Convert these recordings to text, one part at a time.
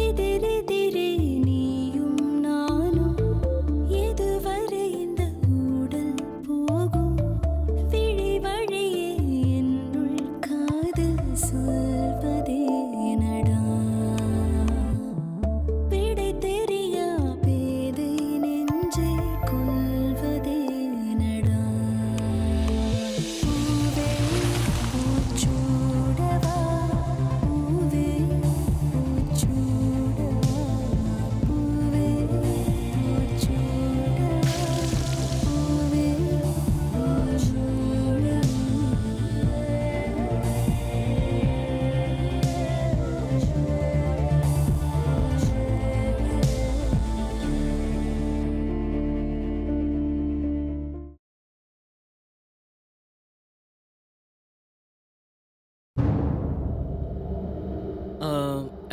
எதிரெதிரே நீயும் நானும் எதுவரை இந்த ஊடல் போகும் விழி வழியே என்னுள் காதல் சொல்வதே நடா விடை தெரியா பேதை நெஞ்சை கொள்வதே நடா பூவே பூச்சூடவா பூவே பூச்சூடவா பூவே பூச்சூடவா பூவே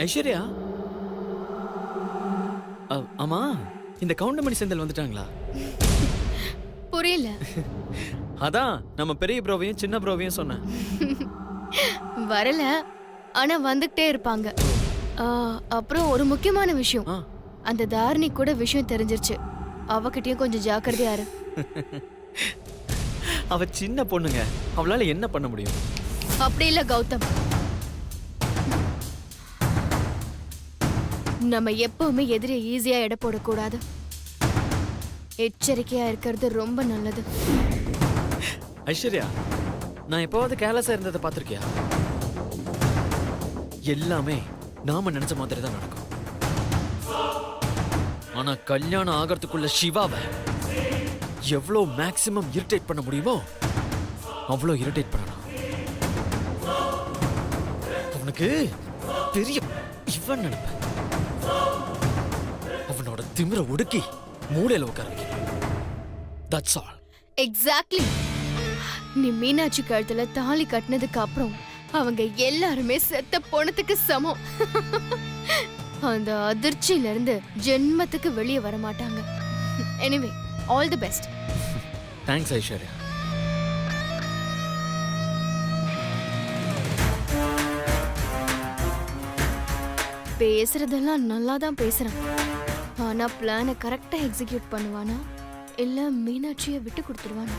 ஐஸ்வர்யா, ஆமா, இந்த கவுண்டமணி செந்தில் வந்துட்டாங்களா? புரியல. அதான் நம்ம பெரிய ப்ரோவையும் சின்ன ப்ரோவையும் சொன்னேன். வரல, ஆனா வந்துகிட்டே இருப்பாங்க. அப்புறம் ஒரு முக்கியமான விஷயம், அந்த தாரணி கூட விஷயம் தெரிஞ்சிருச்சு. அவகிட்டயும் கொஞ்சம் ஜாக்கிரதையா இரு. அவ சின்ன பொண்ணுங்க, அவளால என்ன பண்ண முடியும்? அப்படி இல்ல கௌதம், நம்ம எப்பவுமே எதிரே ஈஸியா எடை போடக்கூடாது. எச்சரிக்கையா இருக்கிறது ரொம்ப நல்லது. ஐஸ்வர்யா, நான் எப்பவாவது கேர்லெஸ்ஸா இருந்ததை பார்த்திருக்கியா? எல்லாமே நாம நினைச்ச மாதிரி தான் நடக்கும். ஆனா கல்யாணம் ஆகிறதுக்குள்ள சிவாவை எவ்வளோ மேக்சிமம் இரிட்டேட் பண்ண முடியுமோ அவ்வளோ இரிட்டேட் பண்ணணும். அவனுக்கு பெரிய இவன் நினைப்பேன். அவனோட திமிர ஒடுக்கி மூளையில உட்கார வைக்கணும். That's all. எக்ஸாக்ட்லி. நீ மீனாட்சி கழுத்துல தாலி கட்டினதுக்கு அப்புறம் அவங்க எல்லாருமே செத்த போனதுக்கு சமம். அந்த அதிர்ச்சியில இருந்து ஜென்மத்துக்கு வெளியே வர மாட்டாங்க. Anyway, all the best. Thanks Aishwarya. பேசுறதெல்லாம் நல்லா தான் பேசுறான். ஆனா பிளானை கரெக்டா எக்ஸிக்யூட் பண்ணுவானா இல்ல மீனாட்சியை விட்டு கொடுத்துருவானா?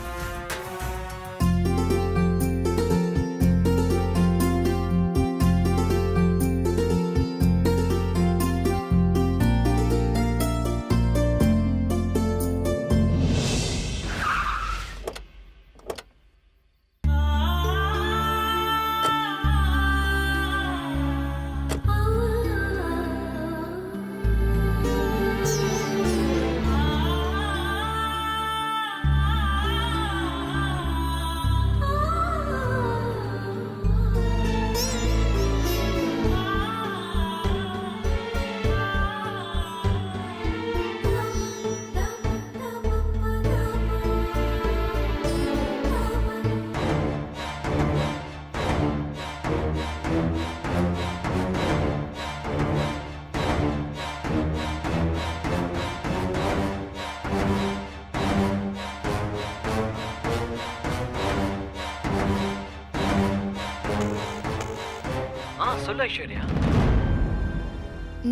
சொல்லு ஐஸ்வர்யா.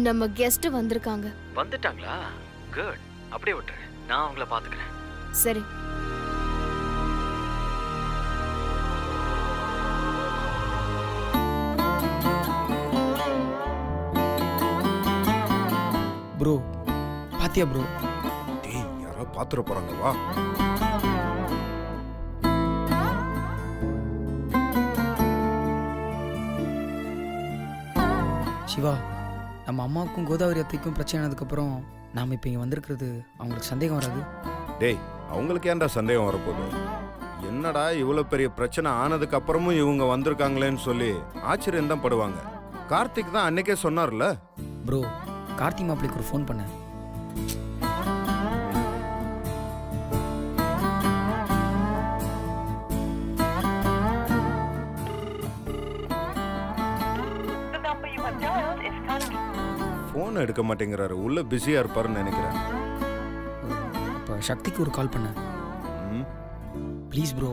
நம்ம கெஸ்ட் வந்திருக்காங்க. வந்துட்டாங்களா? குட். அப்படியே விட்டுரு, நான் அவங்கள பாத்துக்கிறேன். சரி. ப்ரோ பாத்தியா ப்ரோ? டேய், யாரோ பாத்துற போறாங்க. வா. சிவா, நம்ம அம்மாவுக்கும் கோதாவரி அத்தைக்கும் பிரச்சனை ஆனதுக்கப்புறம் நாம் இப்போ இங்கே வந்திருக்கிறது அவங்களுக்கு சந்தேகம் வராது? டேய், அவங்களுக்கு ஏன்டா சந்தேகம் வரப்போகுது? என்னடா இவ்வளோ பெரிய பிரச்சனை ஆனதுக்கு அப்புறமும் இவங்க வந்திருக்காங்களேன்னு சொல்லி ஆச்சரியம் தான் படுவாங்க. கார்த்திக் தான் அன்னைக்கே சொன்னார்ல. ப்ரோ, கார்த்திக் மாப்பிளைக்கு ஒரு ஃபோன் பண்ணேன். ஃபோன் எடுக்க மாட்டேங்கிறாரு, உள்ள பிஸியா இருப்பாருன்னு நினைக்கிறேன். இப்போ சக்திக்கு ஒரு கால் பண்ணேன். Please bro.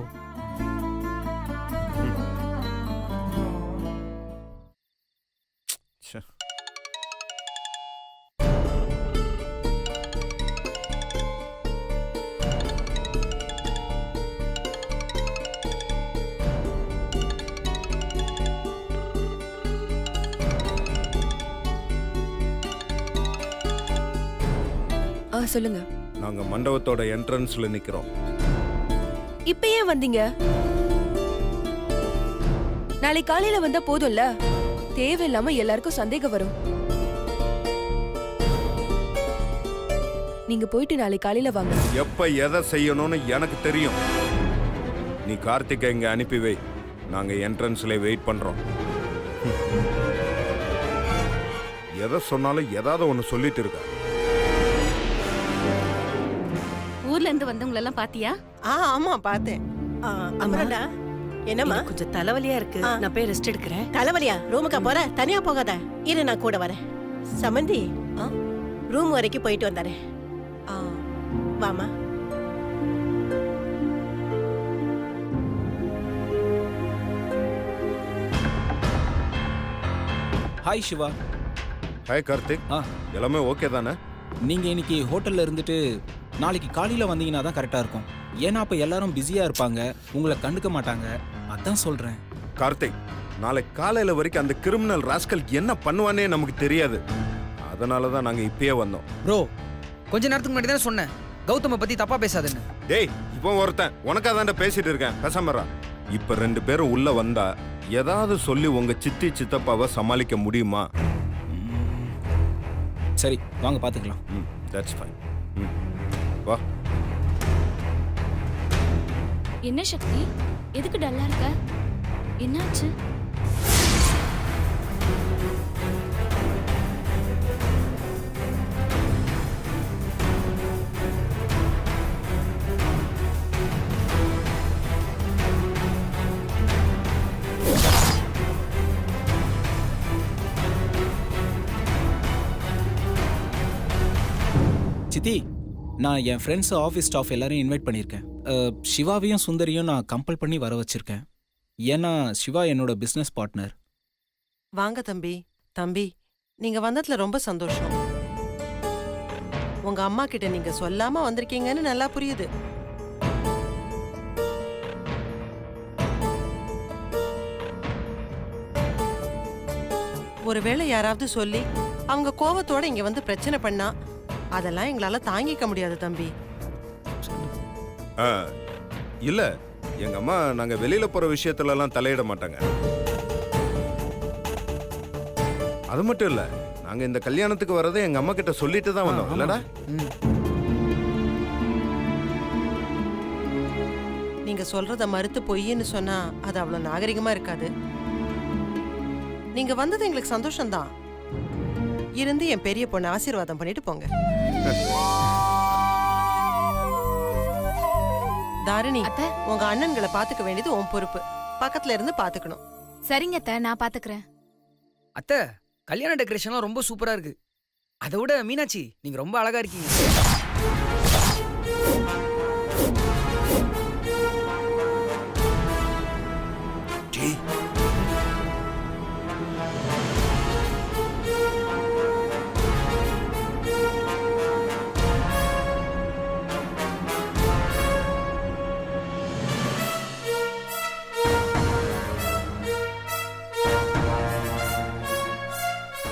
சொல்லுங்க. நாங்க மண்டபத்தோட என்ட்ரன்ஸ்ல நிக்கிறோம். இப்ப ஏன் வந்தீங்க? நாளை காலையில வந்தா போதும்ல. தேவையில்லாம எல்லாருக்கும் சந்தேகம் வரும். நீங்க போயிட்டு நாளை காலையில வாங்க. எப்ப எதை செய்யணும்னு எனக்கு தெரியும். நீ கார்த்திகை இங்க அனுப்பி வை. நாங்க என்ட்ரன்ஸ்ல வெயிட் பண்றோம். எதை சொன்னாலும் ஏதாவது ஒண்ணு சொல்லிட்டு இருக்க. ஊர்ல இருந்து வந்தவங்க எல்லாம் பாத்தியா? ஆமா பார்த்தேன். அப்புறம்டா என்னம்மா? எனக்கு கொஞ்சம் தலைவலியா இருக்கு. நான் போய் ரெஸ்ட் எடுக்கிறேன். தலைவலியா? ரூமுக்கா போற? தனியா போகாத, இரு நான் கூட வரேன். சமந்தி ரூம் வரைக்கும் போயிட்டு வந்தாரேன். வாமா. ஹாய் சிவா. ஹாய் கார்த்திக். எல்லாமே ஓகே தானே? நீங்க இன்னைக்கு ஹோட்டல்ல இருந்துட்டு நாளைக்கு காலையில வந்தீங்கன்னா தான் கரெக்டா இருக்கும். ஏன்னா அப்ப எல்லாரும் பிஸியா இருப்பாங்க, உங்களை கண்டுக்க மாட்டாங்க. அதான் சொல்றேன். கார்த்திக், நாளை காலையில வரைக்கும் அந்த கிரிமினல் ராஸ்கல் என்ன பண்ணுவானே நமக்கு தெரியாது. அதனால தான் நாங்க இப்பயே வந்தோம். ப்ரோ, கொஞ்ச நேரத்துக்கு முன்னாடி தானே சொன்னேன் கௌதம பத்தி தப்பா பேசாதுன்னு. டேய், இப்போ ஒருத்தன் உனக்கா தான்டா பேசிட்டு இருக்கேன், பேசாமறா. இப்ப 2 பேரும் உள்ள வந்தா ஏதாவது சொல்லி உங்க சித்தி சித்தப்பாவை சமாளிக்க முடியுமா? சரி வாங்க பாத்துக்கலாம். That's fine. வா. என்ன சக்தி, எதுக்கு டல்லா இருக்க? என்னாச்சு? சித்தி, நான் என் ஃப்ரெண்ட்ஸ் ஆஃபீஸ் ஸ்டாஃப் எல்லாரையும் இன்வைட் பண்ணியிருக்கேன். சிவாவையும் சுந்தரியும் நான் கம்பல் பண்ணி வர வச்சிருக்கேன். ஏன்னா சிவா என்னோட பிஸ்னஸ் பார்ட்னர். வாங்க தம்பி. தம்பி, நீங்க வந்ததுல ரொம்ப சந்தோஷம். உங்க அம்மா கிட்ட நீங்க சொல்லாம வந்திருக்கீங்கன்னு நல்லா புரியுது. ஒருவேளை யாராவது சொல்லி அவங்க கோவத்தோட இங்க வந்து பிரச்சனை பண்ணா அதெல்லாம் எங்களால தாங்கிக்க முடியாது தம்பி. இல்ல, எங்க அம்மா நாங்க வெளியில போற விஷயத்துல எல்லாம் தலையிட மாட்டாங்க. அது மட்டும் இல்ல, நாங்க இந்த கல்யாணத்துக்கு வரதை எங்க அம்மா கிட்ட சொல்லிட்டு தான் வந்தோம். இல்லடா? நீங்க சொல்றத மறுத்து பொய்ன்னு சொன்னா அது அவ்வளவு நாகரிகமா இருக்காது. நீங்க வந்தது எங்களுக்கு சந்தோஷம்தான். இருந்து என் பெரிய பொண்ணு ஆசீர்வாதம் பண்ணிட்டு போங்க. தாரிணி, உங்க அண்ணன்களை பாத்துக்க வேண்டியது உன் பொறுப்பு. பக்கத்துல இருந்து பாத்துக்கணும். சரிங்க அத்தை, நான் பாத்துக்கிறேன். அத்தை, கல்யாண டெக்கரேஷன்லாம் ரொம்ப சூப்பரா இருக்கு. அதை விட மீனாட்சி, நீங்க ரொம்ப அழகா இருக்கீங்க.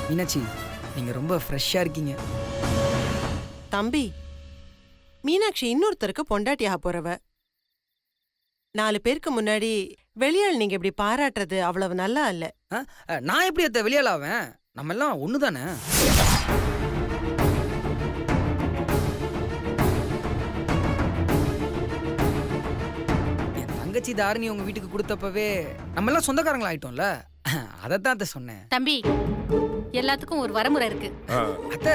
மீனாட்சி, நீங்க ரொம்ப ஃப்ரெஷ்ஷா இருக்கீங்க. தம்பி, மீனாட்சி இன்னொருத்தருக்கு பொண்டாட்டியாக போறவ. 4 பேருக்கு முன்னாடி வெளியாள் நீங்க இப்படி பாராட்டுறது அவ்வளவு நல்லா இல்ல. நான் எப்படி அத்தை வெளியாளாவேன்? நம்ம எல்லாம் ஒண்ணுதானே. என் தங்கச்சி தாரிணி உங்க வீட்டுக்கு கொடுத்தப்பவே நம்ம எல்லாம் சொந்தக்காரங்களா ஆயிட்டோம்ல. அதைத்தான் அத்தை சொன்னேன். தம்பி, எல்லாத்துக்கும் ஒரு வரமுறை இருக்கு. அத்தை,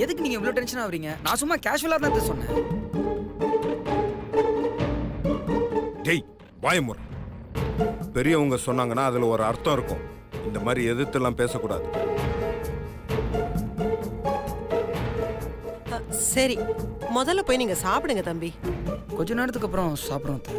எதுக்கு நீங்க இவ்வளவு டென்ஷன் ஆவறீங்க? நான் சும்மா கேஷுவலா தான் அத்தை சொன்னேன். டேய், வாயமுறை. பெரியவங்க சொன்னாங்கன்னா அதுல ஒரு அர்த்தம் இருக்கும். இந்த மாதிரி எதிர்த்தெல்லாம் பேசக்கூடாது. சரி, முதல்ல போய் நீங்க சாப்பிடுங்க தம்பி. கொஞ்ச நேரத்துக்கு அப்புறம் சாப்பிடுறோம் அத்தை.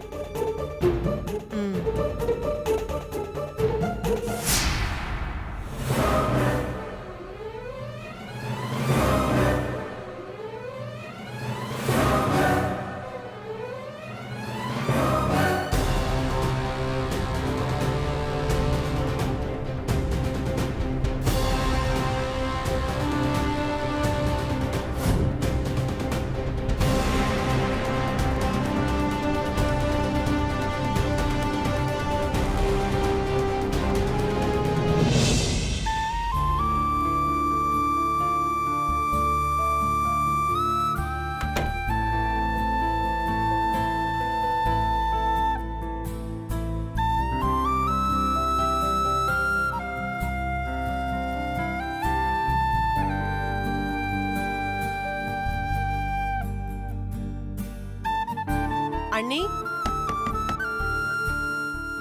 அண்ணி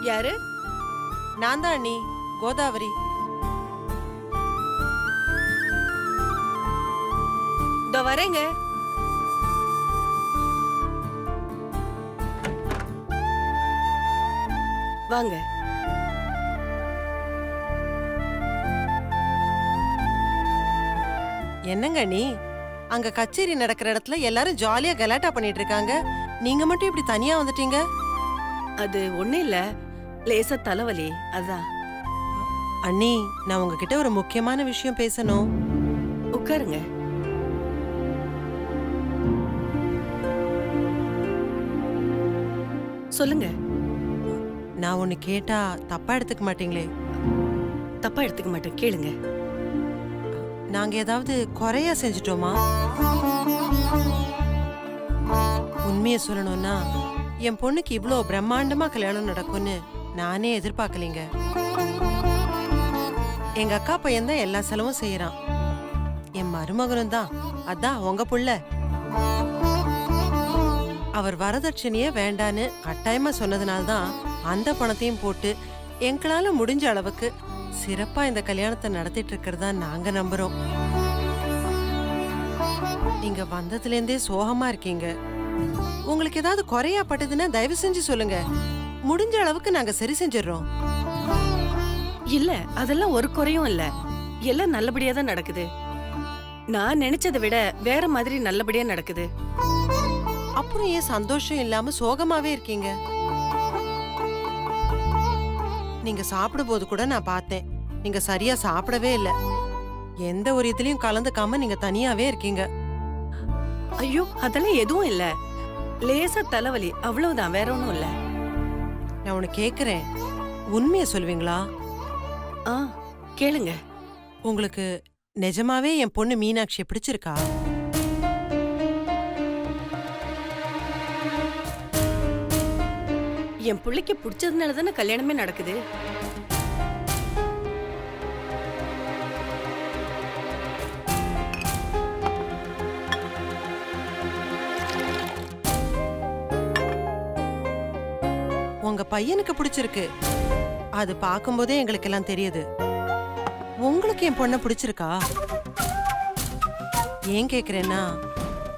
யாரு? நான் தான் அண்ணி, கோதாவரி. இதோ வரேங்க. வாங்க. என்னங்க அண்ணி, அங்க கச்சேரி நடக்கிற இடத்துல எல்லாரும் ஜாலியா கலாட்டா பண்ணிட்டு இருக்காங்க, நீங்க மட்டும் இப்படி தனியா வந்துட்டீங்க? அது ஒண்ணு இல்ல, லேசா தலைவலி, அதான். அண்ணி, நான் உங்ககிட்ட ஒரு முக்கியமான விஷயம் பேசணும். உட்காருங்க. சொல்லுங்க. நான் ஒன்னு கேட்டா தப்பா எடுத்துக்க மாட்டீங்களே? தப்பா எடுத்துக்க மாட்டேன், கேளுங்க. நாங்க ஏதாவது குறையா செஞ்சிட்டோமா? உண்மையை சொல்லணும்னா என் பொண்ணுக்கு இவ்ளோ பிரம்மாண்டமா கல்யாணம் நடக்கும்னு நானே எதிர்பார்க்கலீங்க. எங்க அக்கா பையன் தான் எல்லா செலவும் செய்யறான், என் மருமகனும் தான். அதான் உங்க புள்ள. அவர் வரதட்சணையே வேண்டான்னு கட்டாயமா சொன்னதுனால்தான் அந்த பணத்தையும் போட்டு எங்களால முடிஞ்ச அளவுக்கு சிறப்பா இந்த கல்யாணத்தை நடத்திட்டு இருக்கிறதா நாங்க நம்புறோம். நீங்க வந்ததுல இருந்தே சோகமா இருக்கீங்க. உங்களுக்கு ஏதாவது குறையா பட்டதுன்னா தயவு செஞ்சு சொல்லுங்க, முடிஞ்ச அளவுக்கு நாங்க சரி செஞ்சிடறோம். இல்ல, அதெல்லாம் ஒரு குறையும் இல்ல, எல்லாம் நல்லபடியா தான் நடக்குது. நான் நினைச்சதை விட வேற மாதிரி நல்லபடியா நடக்குது. அப்புறம் ஏன் சந்தோஷம் இல்லாம சோகமாவே இருக்கீங்க? நீங்க சாப்பிடும் போது கூட நான் பார்த்தேன், நீங்க சரியா சாப்பிடவே இல்ல. எந்த ஒரு இதுலயும் கலந்துக்காம நீங்க தனியாவே இருக்கீங்க. ஐயோ, அதெல்லாம் எதுவும் இல்ல, லேசா தலைவலி, அவ்வளவுதான், வேற ஒண்ணும் இல்ல. நான் உன்னை கேக்குறேன், உண்மையை சொல்வீங்களா? ஆ, கேளுங்க. உங்களுக்கு நிஜமாவே என் பொண்ணு மீனாட்சியை பிடிச்சிருக்கா? என் பிள்ளைக்கு பிடிச்சதுனால தானே கல்யாணமே நடக்குது. உங்க பையனுக்கு பிடிச்சிருக்கு, அது பார்க்கும்போதே எங்களுக்கு எல்லாம் தெரியுது. உங்களுக்கு என் பொண்ணை பிடிச்சிருக்கா? ஏன் கேக்குறேன்னா,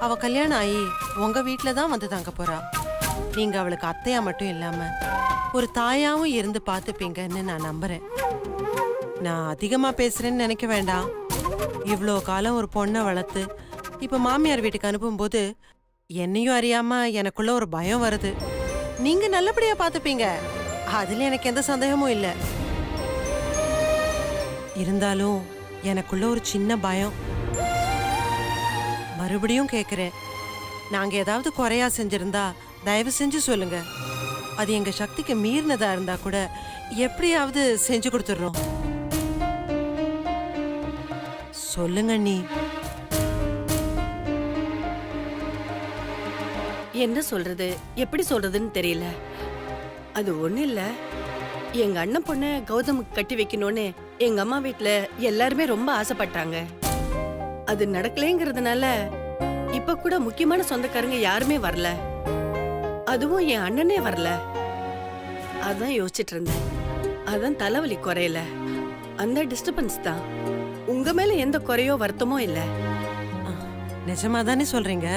அவ கல்யாணம் ஆகி உங்க வீட்டுல தான் வந்து தங்க போறா. நீங்க அவளுக்கு அத்தையா மட்டும் இல்லாம ஒரு தாயாவும் இருந்து பார்த்துப்பீங்கன்னு நான் நம்புறேன். நான் அதிகமா பேசுறேன்னு நினைக்க வேண்டாம். இவ்வளோ காலம் ஒரு பொண்ணை வளர்த்து இப்ப மாமியார் வீட்டுக்கு அனுப்பும்போது என்னையும் அறியாம எனக்குள்ள ஒரு பயம் வருது. நீங்க நல்லபடியா பார்த்துப்பீங்க, அதுல எனக்கு எந்த சந்தேகமும் இல்லை. இருந்தாலும் எனக்குள்ள ஒரு சின்ன பயம். மறுபடியும் கேக்குறேன், நாங்க ஏதாவது குறையா செஞ்சிருந்தா தயவு செஞ்சு சொல்லுங்க. அது எங்க சக்திக்கு மீறினதா இருந்தா கூட எப்படியாவது செஞ்சு கொடுத்துடுறோம். சொல்லுங்க நீ. என்ன சொல்றது, எப்படி சொல்றதுன்னு தெரியல. அது ஒண்ணு இல்ல, எங்க அண்ணன் பொண்ண கௌதமுக்கு கட்டி வைக்கணும்னு எங்க அம்மா வீட்ல எல்லாருமே ரொம்ப ஆசைப்பட்டாங்க. அது நடக்கலைங்கிறதுனால இப்ப கூட முக்கியமான சொந்தக்காரங்க யாருமே வரல, அதுவும் என் அண்ணனே வரல. அதான் யோசிச்சுட்டு இருந்தேன். அதான் தலைவலி குறையல, அந்த டிஸ்டர்பன்ஸ் தான். உங்க மேல எந்த குறையோ வருத்தமோ இல்ல. நிஜமா தானே சொல்றீங்க?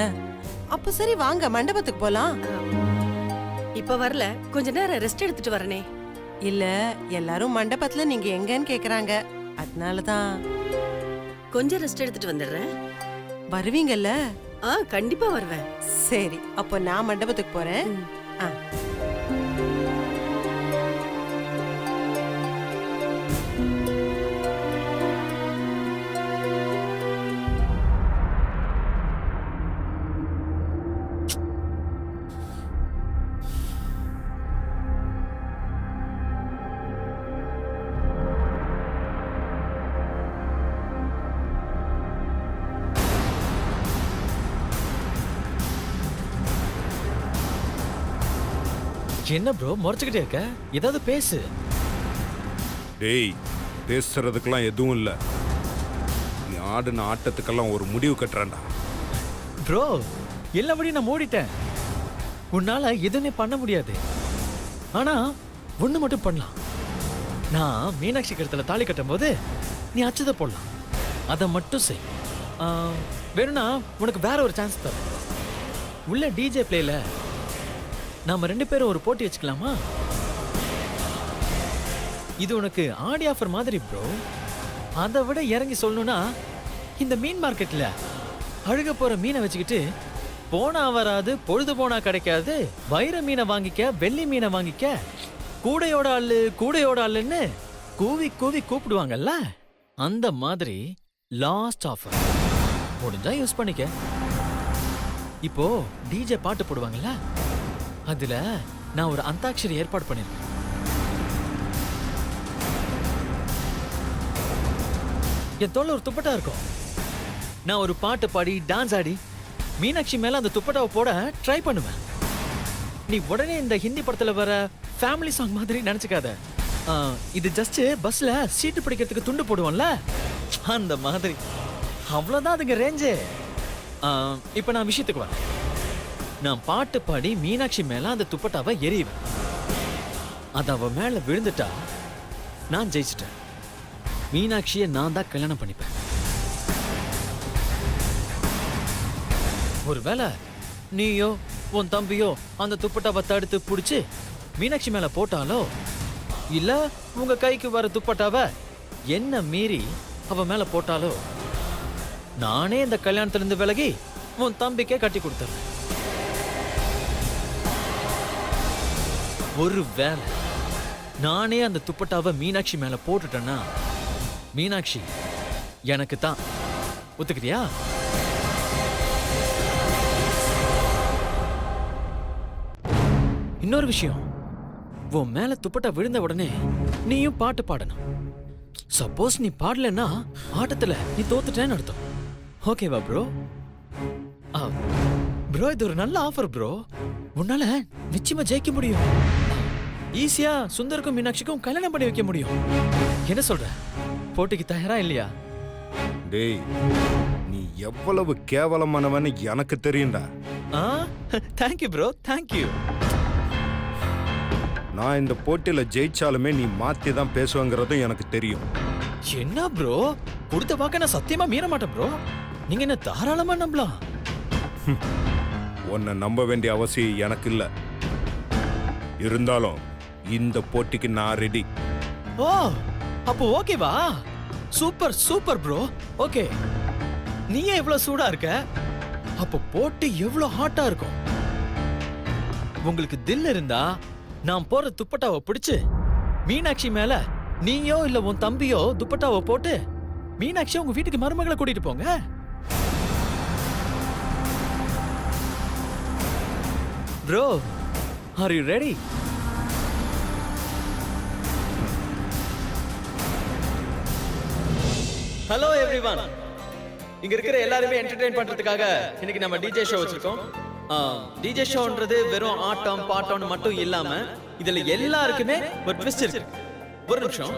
அப்ப சரி, வாங்க மண்டபத்துக்கு போலாம். இப்ப வரல, கொஞ்ச நேரம் ரெஸ்ட் எடுத்துட்டு வரனே. இல்ல, எல்லாரும் மண்டபத்துல நீங்க எங்கன்னு கேக்குறாங்க, அதனாலதான். கொஞ்சம் ரெஸ்ட் எடுத்துட்டு வந்துடுறேன். வருவீங்கல்ல? கண்டிப்பா வருவேன். சரி, அப்போ நான் மண்டபத்துக்கு போறேன். ஆ. என்ன ப்ரோ முறைச்சுக்கிட்டே இருக்க? ஏதாவது பேசு. டேய், பேசுறதுக்கெல்லாம் எதுவும் இல்ல. நீ ஆடுன ஆட்டத்துக்கெல்லாம் ஒரு முடிவு கட்டுறேன்டா. ப்ரோ, எல்லாபடியும் நான் மூடிட்டேன். உன்னால எதுவுமே பண்ண முடியாது. ஆனா ஒண்ணு மட்டும் பண்ணலாம். நான் மீனாட்சி கழுத்துல தாலி கட்டும் போது நீ அச்சதை போடலாம். அதை மட்டும் செய். வேணும்னா உனக்கு வேற ஒரு சான்ஸ் தரேன். உள்ள டிஜே பிளேல நாம 2 பேரும் ஒரு போட்டி வச்சுக்கலாமா? இது உனக்கு ஆடி ஆஃபர் மாதிரி ப்ரோ. அதை விட இறங்கி சொல்லணும்னா, இந்த மீன் மார்க்கெட்ல அழுக போற மீனை வச்சுக்கிட்டு போனா வராது, பொழுது போனா கிடைக்காது, வைர மீனை வாங்கிக்க, வெள்ளி மீனை வாங்கிக்க, கூடையோட அல்லு கூடையோட அல்லுன்னு கூவி கூவி கூப்பிடுவாங்கல்ல, அந்த மாதிரி லாஸ்ட் ஆஃபர். முடிஞ்சா யூஸ் பண்ணிக்க. இப்போ டிஜே பாட்டு போடுவாங்கல்ல, அதுல நான் ஒரு அந்தாக்ஷரி ஏற்பாடு பண்ணிருக்கேன். என் தோல்ல ஒரு துப்பட்டா இருக்கும். நான் ஒரு பாட்டு பாடி டான்ஸ் ஆடி மீனாட்சி மேல அந்த துப்பட்டாவை போட ட்ரை பண்ணுவேன். நீ உடனே இந்த ஹிந்தி படத்துல வர ஃபேமிலி சாங் மாதிரி நினைச்சுக்காத. இது ஜஸ்ட் பஸ்ல சீட்டு பிடிக்கிறதுக்கு துண்டு போடுவோம்ல, அந்த மாதிரி. அவ்வளவுதான் அதுங்க ரேஞ்சு. இப்ப நான் விஷயத்துக்கு வரேன். நான் பாட்டு பாடி மீனாட்சி மேல அந்த துப்பட்டாவை எறிவேன். அது அவ மேல விழுந்துட்டா நான் ஜெயிச்சிட்டேன். மீனாட்சியை நான் தான் கல்யாணம் பண்ணிப்பேன். ஒருவேளை நீயோ உன் தம்பியோ அந்த துப்பட்டாவை தடுத்து பிடிச்சு மீனாட்சி மேல போட்டாலோ, இல்ல உங்க கைக்கு வர துப்பட்டாவை என்ன மீறி அவ மேல போட்டாலோ, நானே இந்த கல்யாணத்திலிருந்து விலகி உன் தம்பிக்கே கட்டி கொடுத்துறேன். ஒரு வேளை நானே அந்த துப்பட்டாவை மீனாட்சி மேல போட்டுட்டேன்னா, மீனாட்சி எனக்கு தான். ஒத்துக்கிறியா? இன்னொரு விஷயம், உன் மேல துப்பட்டா விழுந்த உடனே நீயும் பாட்டு பாடணும். சப்போஸ் நீ பாடலன்னா ஆட்டத்துல நீ தோத்துட்டேன்னு அர்த்தம். ஓகேவா ப்ரோ? ப்ரோ, இது ஒரு நல்ல ஆஃபர் ப்ரோ. உன்னால நிச்சயமா ஜெயிக்க முடியும். ஈஸியா சுந்தருக்கும் மீனாட்சிக்கும் கல்யாணம் பண்ணி வைக்க முடியும். என்ன சொல்ற? போட்டிக்கு தயாரா இல்லையா? டேய், நீ எவ்வளவு கேவலமானவன்னு எனக்கு தெரியும்டா. Thank you bro, thank you. நான் இந்த போட்டியில ஜெயிச்சாலுமே நீ மாத்தி தான் பேசுவங்கிறதும் எனக்கு தெரியும். என்ன ப்ரோ, கொடுத்த வாக்க நான் சத்தியமா மீற மாட்டேன் ப்ரோ. நீங்க என்ன தாராளமா நம்பலாம். உன்னை நம்ப வேண்டிய அவசியம் எனக்கு இல்ல. இருந்தாலும் இந்த போட்டிக்கு நான் ரெடி. ஓ, அப்போ ஓகேவா? Super super bro. ஓகே, நீயே எவ்வளவு சூடா இருக்க, அப்போ போட்டி எவ்வளவு ஹாட்டா இருக்கும். உங்களுக்கு தில் இருந்தா நான் போற துப்பட்டாவை பிடிச்சு மீனாட்சி மேல நீயோ இல்ல உன் தம்பியோ துப்பட்டாவை போட்டு மீனாட்சி உங்க வீட்டுக்கு மருமகளை கூட்டிட்டு போங்க. Bro, are you ready? Hello everyone. இங்க இருக்கிற எல்லாருமே என்டர்டெயின் பண்றதுக்காக இன்னைக்கு நம்ம டிஜே ஷோ வச்சிருக்கோம். டிஜே ஷோன்றது வெறும் ஆட்டம் பாட்டம்னு மட்டும் இல்லாம இதுல எல்லாருக்குமே ஒரு ட்விஸ்ட் இருக்கு. ஒரு நிமிஷம்.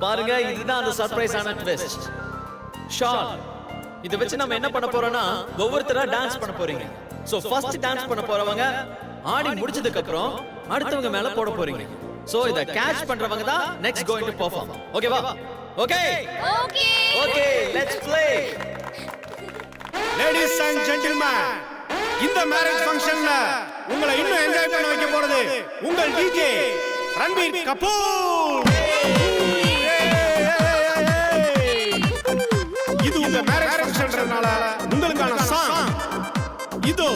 பாருங்க, இதுதான் அந்த சர்ப்ரைஸான ட்விஸ்ட். ஷால். இத வச்சு நம்ம என்ன பண்ண போறோம்னா, ஒவ்வொருத்தரா டான்ஸ் பண்ண போறீங்க. சோ ஃபர்ஸ்ட் டான்ஸ் பண்ண போறவங்க ஆடி முடிச்சதுக்கு அப்புறம் அடுத்தவங்க மேல போட போறீங்க. சோ இத கேட்ச் பண்றவங்க தான் நெக்ஸ்ட் கோயிங் டு பெர்ஃபார்ம். ஓகேவா? Okay okay okay, let's play. Ladies and gentlemen, இந்த மேரேஜ் ஃபங்க்ஷன்ல உங்களை இன்னும் என்ஜாய் பண்ண வைக்க போறது உங்கள் டிஜே ரன்பீர் கபூர். இது உங்க மேரேஜ் ஃபங்க்ஷன்றதுனால உங்களுக்கான சாங் இதோ.